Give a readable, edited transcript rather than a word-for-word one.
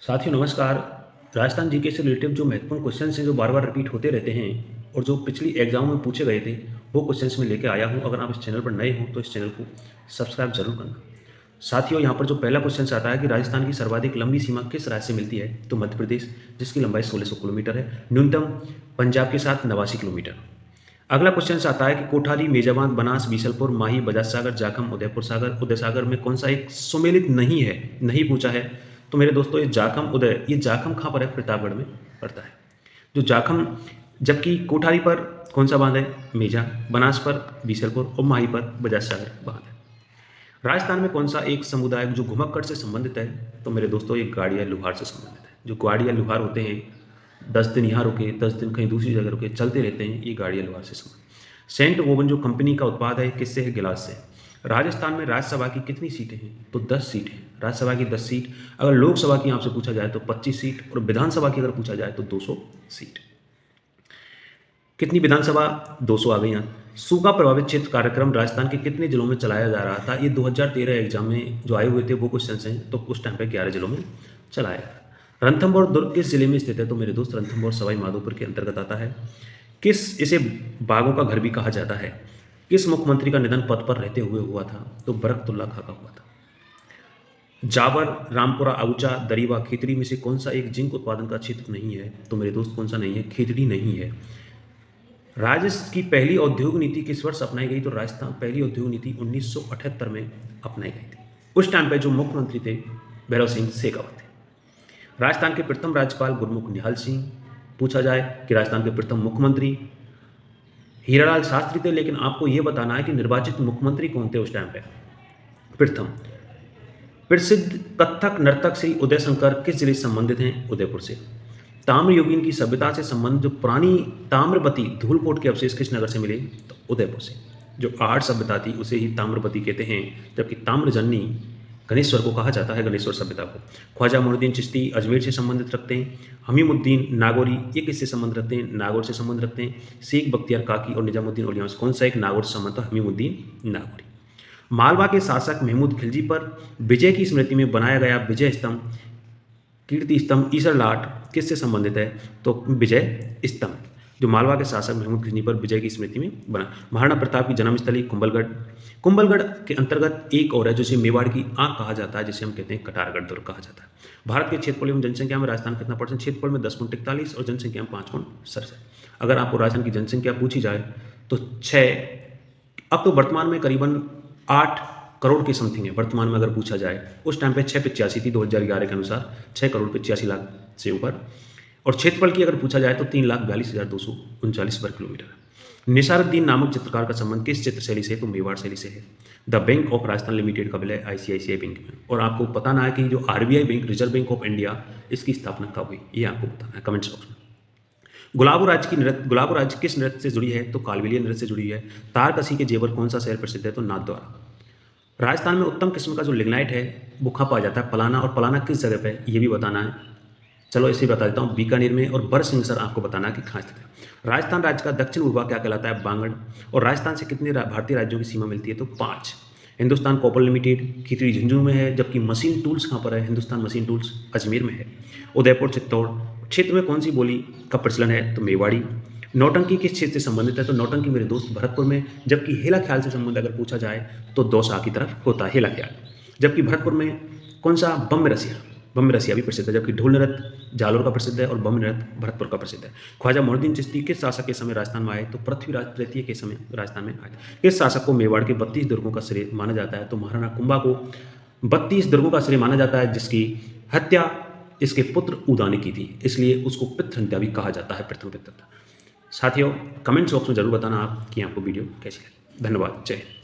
साथियों नमस्कार। राजस्थान जीके से रिलेटेड जो महत्वपूर्ण क्वेश्चन हैं जो बार बार रिपीट होते रहते हैं और जो पिछली एग्जाम में पूछे गए थे वो क्वेश्चंस मैं लेके आया हूं। अगर आप इस चैनल पर नए हो तो इस चैनल को सब्सक्राइब जरूर करना। साथियों यहाँ पर जो पहला क्वेश्चन आता है कि राजस्थान की सर्वाधिक लंबी सीमा किस राज्य से मिलती है, तो मध्य प्रदेश, जिसकी लंबाई 1600 किलोमीटर है। न्यूनतम पंजाब के साथ 89 किलोमीटर। अगला क्वेश्चन आता है कि कोठारी, मेजाबाद, बनास, बीसलपुर, माही, बजाज सागर, जाखम, उदयपुर सागर, उदय सागर में कौन सा एक सुमेलित नहीं है, नहीं पूछा है। तो मेरे दोस्तों ये जाखम उदय, ये जाखम कहाँ पर है, प्रतापगढ़ में पड़ता है जो जाखम। जबकि कोठारी पर कौन सा बांध है, मेजा, बनास पर बीसलपुर और माही पर बजाज सागर बांध है। राजस्थान में कौन सा एक समुदाय जो घुमक्कड़ से संबंधित है, तो मेरे दोस्तों ये गाड़िया लुहार से संबंधित है। जो गाड़िया लुहार होते हैं 10 दिन यहाँ रुके, 10 दिन कहीं दूसरी जगह रुके, चलते रहते हैं, ये गाड़िया लुहार से संबंधित। सेंट वोवन जो कंपनी का उत्पाद है किससे है, गिलास से। राजस्थान में राज्यसभा की कितनी सीटें हैं, तो 10 सीट हैं। राज्यसभा की 10 सीट। अगर लोकसभा की आपसे पूछा जाए तो 25 सीट और विधानसभा की अगर पूछा जाए तो 200 सीट। कितनी विधानसभा, 200 आ गई यहाँ। सूखा प्रभावित क्षेत्र कार्यक्रम राजस्थान के कितने जिलों में चलाया जा रहा था, ये 2013 एग्जाम में जो आए हुए थे वो क्वेश्चन हैं, तो उस टाइम पे 11 जिलों में चलाया गया। रणथंभौर दुर्ग किस जिले में स्थित है, तो मेरे दोस्त रणथंभौर सवाई माधोपुर के अंतर्गत आता है। किस इसे बाघों का घर भी कहा जाता है। किस मुख्यमंत्री का निधन पद पर रहते हुए हुआ था, तो बरकतुल्ला खां का हुआ था। जावर, रामपुरा, आउचा, दरीवा, खेतड़ी में से कौन सा एक जिंक उत्पादन का क्षेत्र नहीं है, तो मेरे दोस्त कौन सा नहीं है, खेतड़ी नहीं है। राजस्थान की पहली औद्योगिक नीति किस वर्ष अपनाई गई, तो राजस्थान पहली औद्योगिक नीति 1978 में अपनाई गई थी। उस टाइम पे जो मुख्यमंत्री थे भैरव सिंह शेखावत थे। राजस्थान के प्रथम राज्यपाल गुरमुख निहाल सिंह। पूछा जाए कि राजस्थान के प्रथम मुख्यमंत्री हीरालाल शास्त्री थे, लेकिन आपको यह बताना है कि निर्वाचित मुख्यमंत्री कौन थे उस टाइम पे। प्रथम प्रसिद्ध कथक नर्तक श्री उदय शंकर किस जिले से संबंधित हैं, उदयपुर से। ताम्रयुगीन की सभ्यता से संबंधित जो पुरानी ताम्रपति धूलकोट के अवशेष किस नगर से मिले, तो उदयपुर से। जो आहट सभ्यता थी उसे ही ताम्रपति कहते हैं, जबकि ताम्रजन्नी गणेश्वर को कहा जाता है, गणेश्वर सभ्यता को। ख्वाजा मोइनुद्दीन चिश्ती अजमेर से संबंधित रखते हैं। हमीमुद्दीन नागौरी ये किससे संबंध रखते हैं, नागौर से संबंध रखते हैं। शेख बख्तियार काकी और निजामुद्दीन औलिया से कौन सा एक नागौर से संबंध, हमीमुद्दीन नागौरी। मालवा के शासक महमूद खिलजी पर विजय की स्मृति में बनाया गया विजय स्तंभ, कीर्ति स्तंभ, ईसर लाट किससे संबंधित है, तो विजय स्तंभ। जो मालवा के शासक महमूद खिलजी पर विजय की स्मृति में बना। महाराणा प्रताप की जन्मस्थली कुंभलगढ़। कुंभलगढ़ के अंतर्गत एक और है जिसे मेवाड़ की आंख कहा जाता है, जिसे हम कहते हैं कटारगढ़ दुर्ग कहा जाता है। भारत के क्षेत्रफल एवं जनसंख्या में राजस्थान कितना परसेंट, क्षेत्रफल में 10.41 और जनसंख्या में 5.67। अगर आपको राजस्थान की जनसंख्या पूछी जाए तो 6, अब तो वर्तमान में करीबन 8 करोड़ के समथिंग है। वर्तमान में अगर पूछा जाए उस टाइम पे 685 थी 2011 के अनुसार, 6 करोड़ 85 लाख से ऊपर। और क्षेत्रफल की अगर पूछा जाए तो 3,42,239 वर्ग किलोमीटर है। निसारुद्दीन नामक चित्रकार का संबंध किस चित्र शैली से, तो मेवाड़ शैली से है। The bank of Rajasthan limited का विलय आईसीआईसीआई बैंक में। और आपको बताना है कि जो RBI bank, reserve bank of India, इसकी स्थापना कब हुई, ये आपको बताना है कमेंट्स बॉक्स में। गुलाबो राज्य किस नृत्य से जुड़ी है, तो कालबेलिया नृत्य से जुड़ी है। तारकसी के जेवर कौन सा शहर प्रसिद्ध है, तो नाथद्वारा। राजस्थान में उत्तम किस्म का जो लिग्नाइट है वो कहाँ पाया जाता है, पलाना। और पलाना किस जगह पे है, ये भी बताना है। चलो इसे बता देता हूँ, बीकानेर में। और बरसिंगसर आपको बताना है कि कहाँ स्थित है। राजस्थान राज्य का दक्षिण भूभाग क्या कहलाता है, बांगड़। और राजस्थान से कितने भारतीय राज्यों की सीमा मिलती है, तो 5। हिंदुस्तान कॉपर लिमिटेड खिचड़ी झुंझुनू में है, जबकि मशीन टूल्स कहाँ पर है, हिंदुस्तान मशीन टूल्स अजमेर में है। उदयपुर चित्तौड़ क्षेत्र में कौन सी बोली का प्रचलन है, तो मेवाड़ी। नौटंकी किस क्षेत्र से संबंधित है, तो नौटंकी मेरे दोस्त भरतपुर में। जबकि हेला ख्याल से संबंध अगर पूछा जाए तो दौसा की तरफ होता है हेला ख्याल। जबकि भरतपुर में कौन सा, बम रसिया भी प्रसिद्ध है। जबकि ढोल नृत्य जालोर का प्रसिद्ध है और बम नृत्य भरतपुर का प्रसिद्ध है। ख्वाजा मोइनुद्दीन चिश्ती किस शासक के समय राजस्थान में आए, तो पृथ्वीराज तृतीय के समय राजस्थान में आए। किस शासक को मेवाड़ के 32 दुर्गों का श्रेय माना जाता है, तो महाराणा कुंभा को 32 दुर्गों का श्रेय माना जाता है, जिसकी हत्या इसके पुत्र उदा ने की थी, इसलिए उसको पितृ हत्या भी कहा जाता है, प्रथम पितृ हत्या। साथियों कमेंट्स बॉक्स में जरूर बताना आप कि आपको वीडियो कैसी लगी। धन्यवाद, जय हिंद।